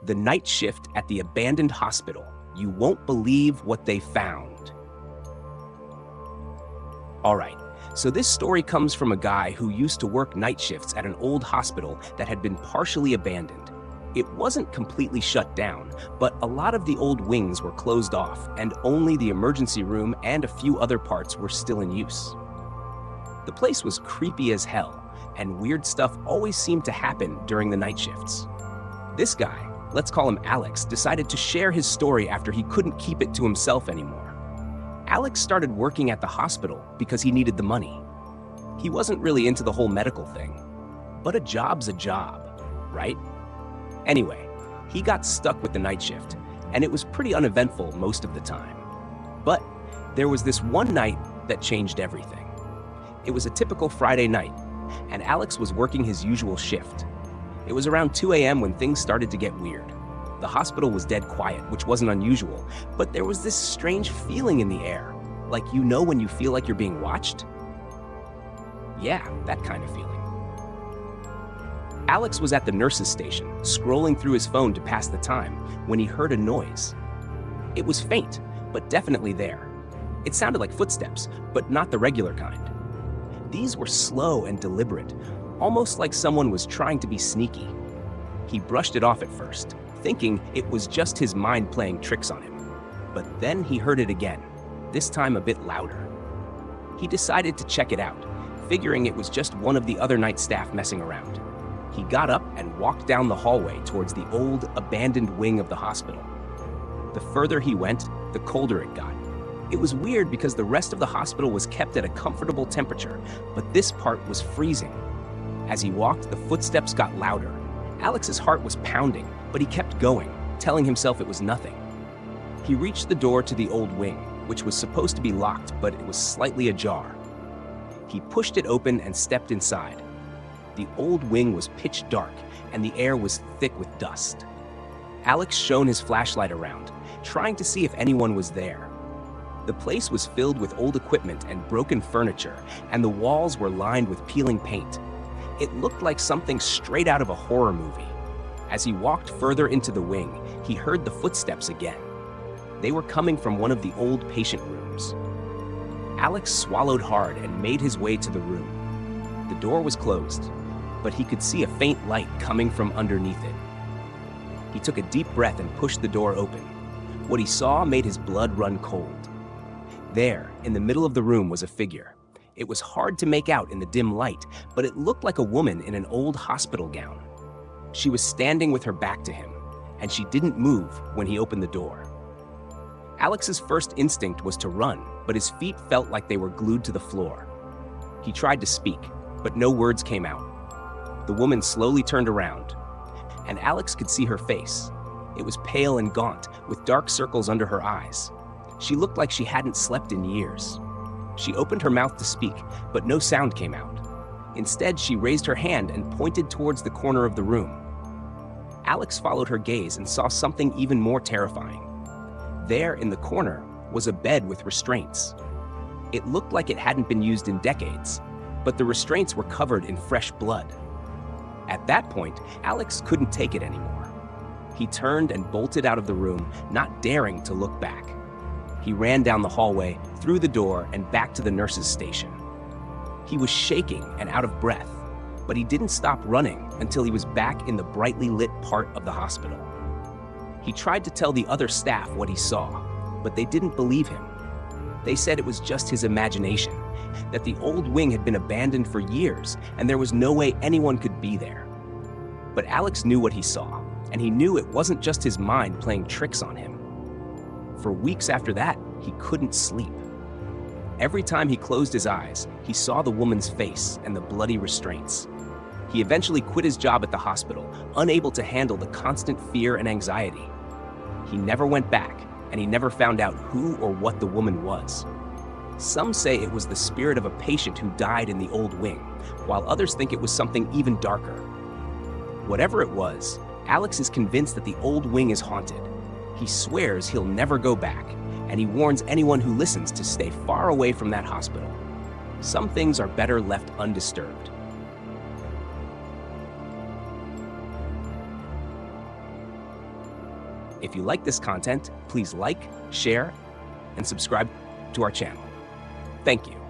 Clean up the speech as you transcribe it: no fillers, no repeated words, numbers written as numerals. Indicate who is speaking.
Speaker 1: The night shift at the abandoned hospital. You won't believe what they found. All right, so this story comes from a guy who used to work night shifts at an old hospital that had been partially abandoned. It wasn't completely shut down, but a lot of the old wings were closed off, and only the emergency room and a few other parts were still in use. The place was creepy as hell, and weird stuff always seemed to happen during the night shifts. This guy, let's call him Alex, decided to share his story after he couldn't keep it to himself anymore. Alex started working at the hospital because he needed the money. He wasn't really into the whole medical thing, but a job's a job, right? Anyway, he got stuck with the night shift, and it was pretty uneventful most of the time. But there was this one night that changed everything. It was a typical Friday night, and Alex was working his usual shift. It was around 2 a.m. when things started to get weird. The hospital was dead quiet, which wasn't unusual, but there was this strange feeling in the air, like you know when you feel like you're being watched? Yeah, that kind of feeling. Alex was at the nurse's station, scrolling through his phone to pass the time, when he heard a noise. It was faint, but definitely there. It sounded like footsteps, but not the regular kind. These were slow and deliberate, almost like someone was trying to be sneaky. He brushed it off at first, thinking it was just his mind playing tricks on him. But then he heard it again, this time a bit louder. He decided to check it out, figuring it was just one of the other night staff messing around. He got up and walked down the hallway towards the old, abandoned wing of the hospital. The further he went, the colder it got. It was weird because the rest of the hospital was kept at a comfortable temperature, but this part was freezing. As he walked, the footsteps got louder. Alex's heart was pounding, but he kept going, telling himself it was nothing. He reached the door to the old wing, which was supposed to be locked, but it was slightly ajar. He pushed it open and stepped inside. The old wing was pitch dark, and the air was thick with dust. Alex shone his flashlight around, trying to see if anyone was there. The place was filled with old equipment and broken furniture, and the walls were lined with peeling paint. It looked like something straight out of a horror movie. As he walked further into the wing, he heard the footsteps again. They were coming from one of the old patient rooms. Alex swallowed hard and made his way to the room. The door was closed, but he could see a faint light coming from underneath it. He took a deep breath and pushed the door open. What he saw made his blood run cold. There, in the middle of the room, was a figure. It was hard to make out in the dim light, but it looked like a woman in an old hospital gown. She was standing with her back to him, and she didn't move when he opened the door. Alex's first instinct was to run, but his feet felt like they were glued to the floor. He tried to speak, but no words came out. The woman slowly turned around, and Alex could see her face. It was pale and gaunt, with dark circles under her eyes. She looked like she hadn't slept in years. She opened her mouth to speak, but no sound came out. Instead, she raised her hand and pointed towards the corner of the room. Alex followed her gaze and saw something even more terrifying. There, in the corner, was a bed with restraints. It looked like it hadn't been used in decades, but the restraints were covered in fresh blood. At that point, Alex couldn't take it anymore. He turned and bolted out of the room, not daring to look back. He ran down the hallway, through the door, and back to the nurse's station. He was shaking and out of breath, but he didn't stop running until he was back in the brightly lit part of the hospital. He tried to tell the other staff what he saw, but they didn't believe him. They said it was just his imagination, that the old wing had been abandoned for years and there was no way anyone could be there. But Alex knew what he saw, and he knew it wasn't just his mind playing tricks on him. For weeks after that, he couldn't sleep. Every time he closed his eyes, he saw the woman's face and the bloody restraints. He eventually quit his job at the hospital, unable to handle the constant fear and anxiety. He never went back, and he never found out who or what the woman was. Some say it was the spirit of a patient who died in the old wing, while others think it was something even darker. Whatever it was, Alex is convinced that the old wing is haunted. He swears he'll never go back, and he warns anyone who listens to stay far away from that hospital. Some things are better left undisturbed. If you like this content, please like, share, and subscribe to our channel. Thank you.